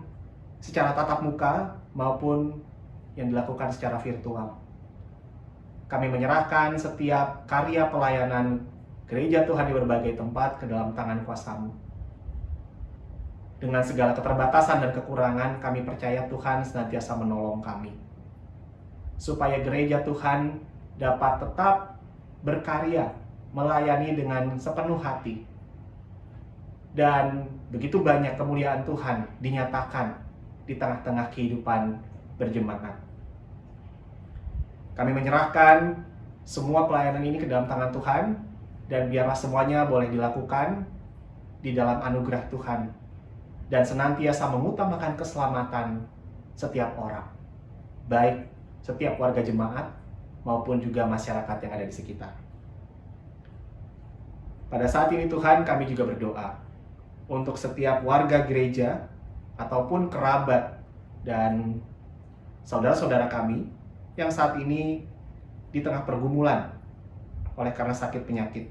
secara tatap muka maupun yang dilakukan secara virtual. Kami menyerahkan setiap karya pelayanan gereja Tuhan di berbagai tempat ke dalam tangan kuasa-Mu. Dengan segala keterbatasan dan kekurangan, kami percaya Tuhan senantiasa menolong kami. Supaya gereja Tuhan dapat tetap berkarya, melayani dengan sepenuh hati. Dan begitu banyak kemuliaan Tuhan dinyatakan di tengah-tengah kehidupan berjemaat. Kami menyerahkan semua pelayanan ini ke dalam tangan Tuhan, dan biarlah semuanya boleh dilakukan di dalam anugerah Tuhan, dan senantiasa mengutamakan keselamatan setiap orang, baik setiap warga jemaat maupun juga masyarakat yang ada di sekitar. Pada saat ini Tuhan, kami juga berdoa untuk setiap warga gereja ataupun kerabat dan saudara-saudara kami yang saat ini di tengah pergumulan oleh karena sakit penyakit.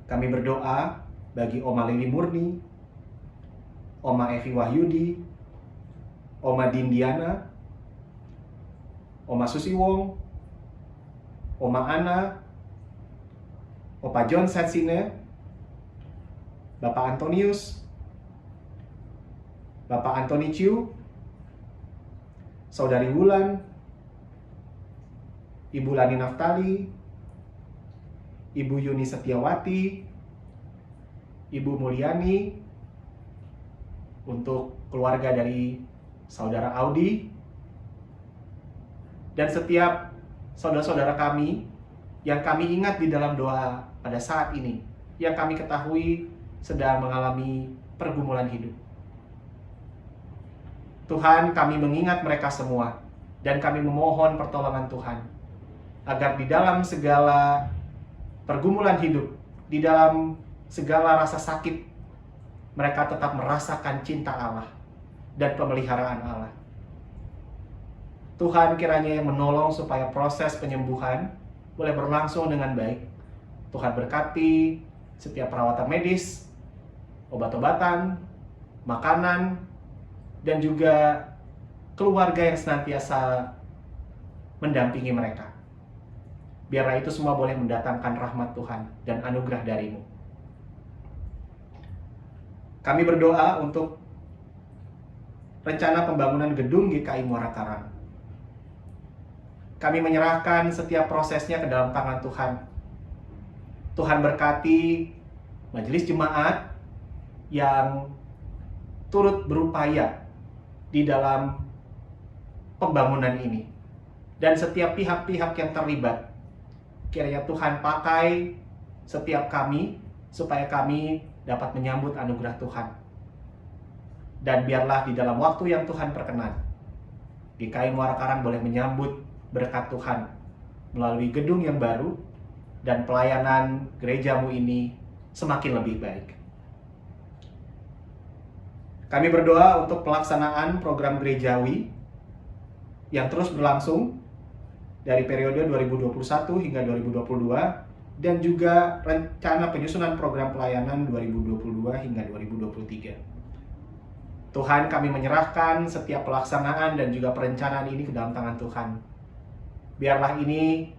Kami berdoa bagi Oma Lili Murni, Oma Evi Wahyudi, Oma Dindiana, Oma Susi Wong, Oma Ana, Opa John Setsine, Bapak Antonius, Bapak Antoni Chiu, Saudari Wulan, Ibu Lani Naftali, Ibu Yuni Setiawati, Ibu Mulyani, untuk keluarga dari Saudara Audi, dan setiap saudara-saudara kami yang kami ingat di dalam doa pada saat ini, yang kami ketahui sedang mengalami pergumulan hidup. Tuhan, kami mengingat mereka semua, dan kami memohon pertolongan Tuhan, agar di dalam segala pergumulan hidup, di dalam segala rasa sakit, mereka tetap merasakan cinta Allah dan pemeliharaan Allah. Tuhan kiranya yang menolong supaya proses penyembuhan boleh berlangsung dengan baik. Tuhan berkati setiap perawatan medis, obat-obatan, makanan, dan juga keluarga yang senantiasa mendampingi mereka. Biarlah itu semua boleh mendatangkan rahmat Tuhan dan anugerah dari-Mu. Kami berdoa untuk rencana pembangunan gedung GKI Muara Karang. Kami menyerahkan setiap prosesnya ke dalam tangan Tuhan. Tuhan berkati majelis jemaat yang turut berupaya di dalam pembangunan ini. Dan setiap pihak-pihak yang terlibat, kiranya Tuhan pakai setiap kami supaya kami dapat menyambut anugerah Tuhan. Dan biarlah di dalam waktu yang Tuhan perkenan, GKI Muara Karang boleh menyambut berkat Tuhan melalui gedung yang baru, dan pelayanan gerejamu ini semakin lebih baik. Kami berdoa untuk pelaksanaan program gerejawi yang terus berlangsung dari periode 2021 hingga 2022, dan juga rencana penyusunan program pelayanan 2022 hingga 2023. Tuhan, kami menyerahkan setiap pelaksanaan dan juga perencanaan ini ke dalam tangan Tuhan. Biarlah ini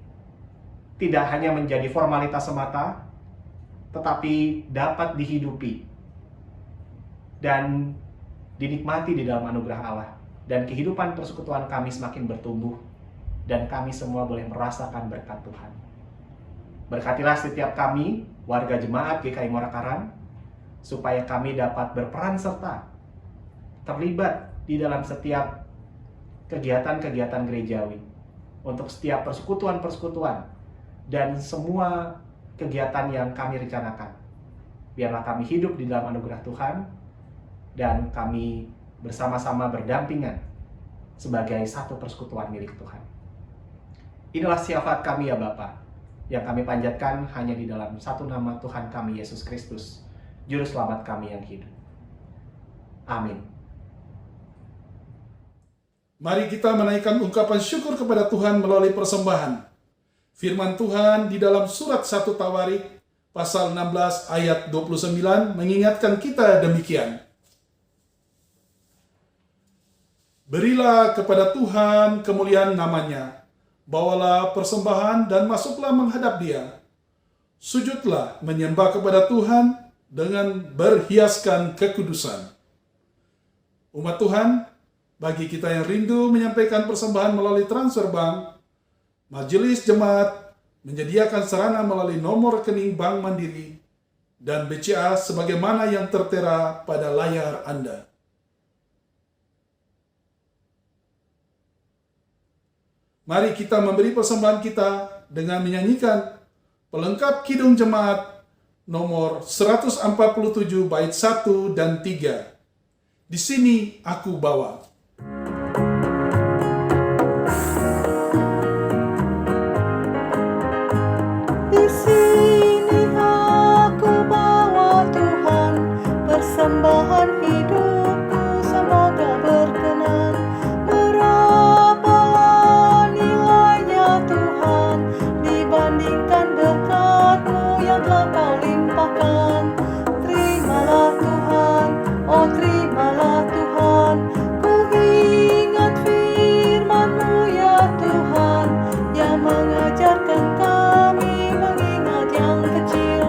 tidak hanya menjadi formalitas semata, tetapi dapat dihidupi dan dinikmati di dalam anugerah Allah. Dan kehidupan persekutuan kami semakin bertumbuh, dan kami semua boleh merasakan berkat Tuhan. Berkatilah setiap kami, warga jemaat GKI Muara Karang, supaya kami dapat berperan serta, terlibat di dalam setiap kegiatan-kegiatan gerejawi, untuk setiap persekutuan-persekutuan, dan semua kegiatan yang kami rencanakan. Biarlah kami hidup di dalam anugerah Tuhan, dan kami bersama-sama berdampingan sebagai satu persekutuan milik Tuhan. Inilah syafaat kami ya Bapa, yang kami panjatkan hanya di dalam satu nama Tuhan kami Yesus Kristus, Juru Selamat kami yang hidup. Amin. Mari kita menaikkan ungkapan syukur kepada Tuhan melalui persembahan. Firman Tuhan di dalam surat 1 Tawarik pasal 16 ayat 29 mengingatkan kita demikian. Berilah kepada Tuhan kemuliaan namanya, bawalah persembahan dan masuklah menghadap Dia. Sujudlah menyembah kepada Tuhan dengan berhiaskan kekudusan. Umat Tuhan, bagi kita yang rindu menyampaikan persembahan melalui transfer bank, Majelis Jemaat menyediakan sarana melalui nomor rekening Bank Mandiri dan BCA sebagaimana yang tertera pada layar Anda. Mari kita memberi persembahan kita dengan menyanyikan pelengkap Kidung Jemaat nomor 147 bait 1 dan 3. Di sini aku bawa. Di sini aku bawa Tuhan, persembahan hidupku semoga berkenan. Berapa nilainya Tuhan dibandingkan berkat-Mu yang telah Kau limpahkan. Terimalah Tuhan, oh terimalah Tuhan, ku ingat firman-Mu ya Tuhan, yang mengajarkan kami mengingat yang kecil.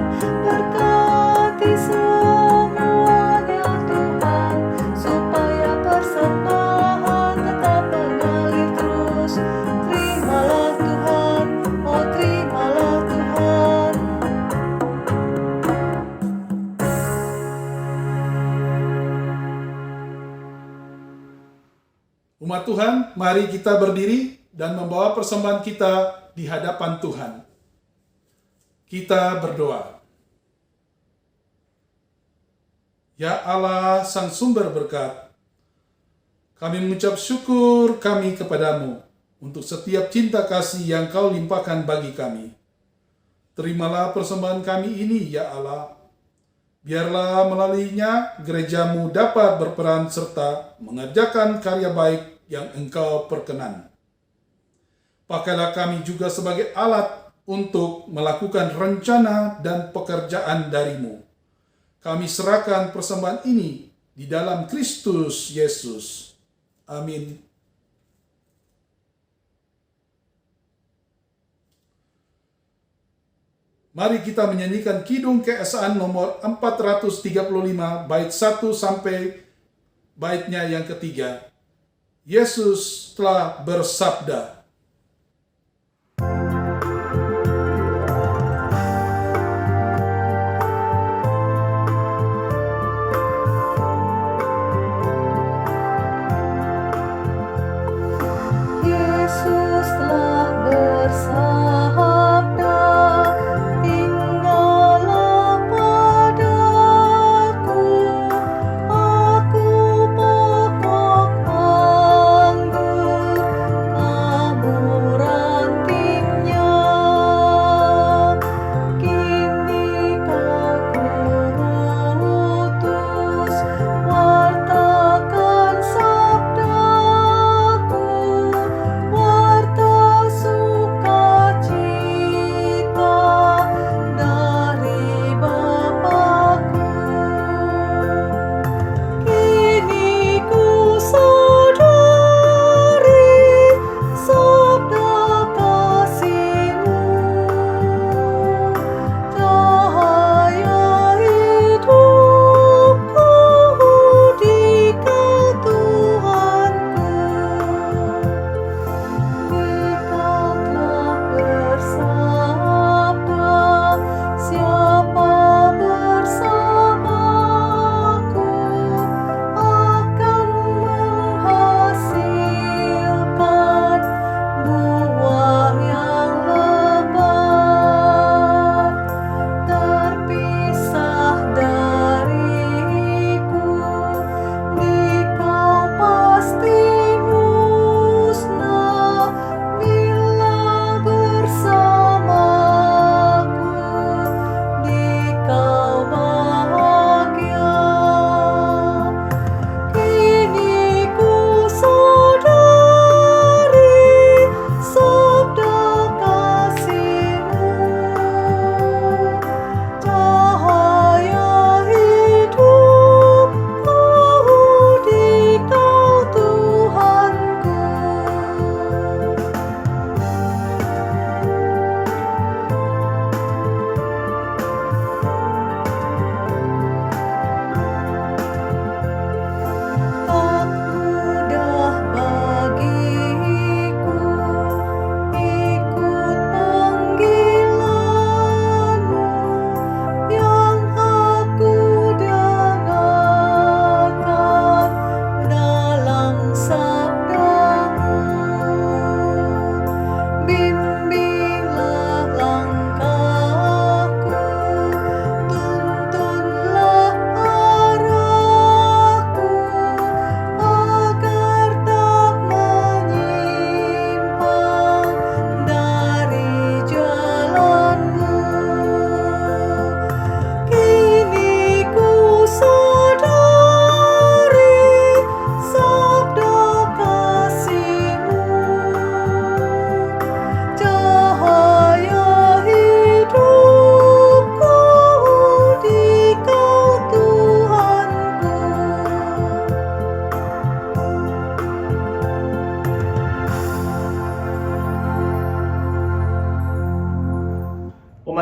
Berkati semuanya Tuhan, supaya persembahan tetap mengalir terus. Terimalah Tuhan, oh terimalah Tuhan. Umat Tuhan, mari kita berdiri dan membawa persembahan kita di hadapan Tuhan. Kita berdoa. Ya Allah, Sang Sumber Berkat, kami mengucap syukur kami kepadamu untuk setiap cinta kasih yang Kau limpahkan bagi kami. Terimalah persembahan kami ini, ya Allah. Biarlah melaluinya gereja-Mu dapat berperan serta mengerjakan karya baik yang Engkau perkenan. Pakailah kami juga sebagai alat untuk melakukan rencana dan pekerjaan dari-Mu. Kami serahkan persembahan ini di dalam Kristus Yesus. Amin. Mari kita menyanyikan Kidung Keesaan nomor 435 bait 1 sampai baitnya yang ketiga. Yesus telah bersabda. Yesus telah bersabda, tinggallah padaku, aku pokok anggur,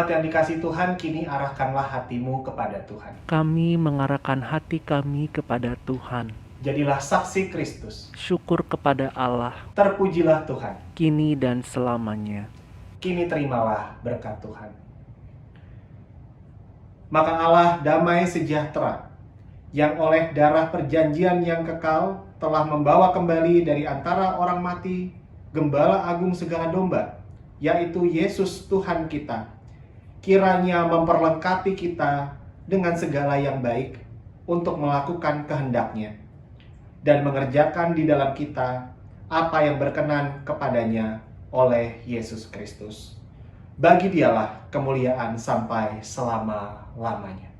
Umat yang dikasihi Tuhan, kini arahkanlah hatimu kepada Tuhan. Kami mengarahkan hati kami kepada Tuhan. Jadilah saksi Kristus. Syukur kepada Allah, Terpujilah Tuhan. kini dan selamanya. Kini terimalah berkat Tuhan. Maka Allah damai sejahtera, yang oleh darah perjanjian yang kekal telah membawa kembali dari antara orang mati Gembala Agung segala domba, yaitu Yesus Tuhan kita, kiranya memperlengkapi kita dengan segala yang baik untuk melakukan kehendak-Nya dan mengerjakan di dalam kita apa yang berkenan kepadanya oleh Yesus Kristus. Bagi Dialah kemuliaan sampai selama-lamanya.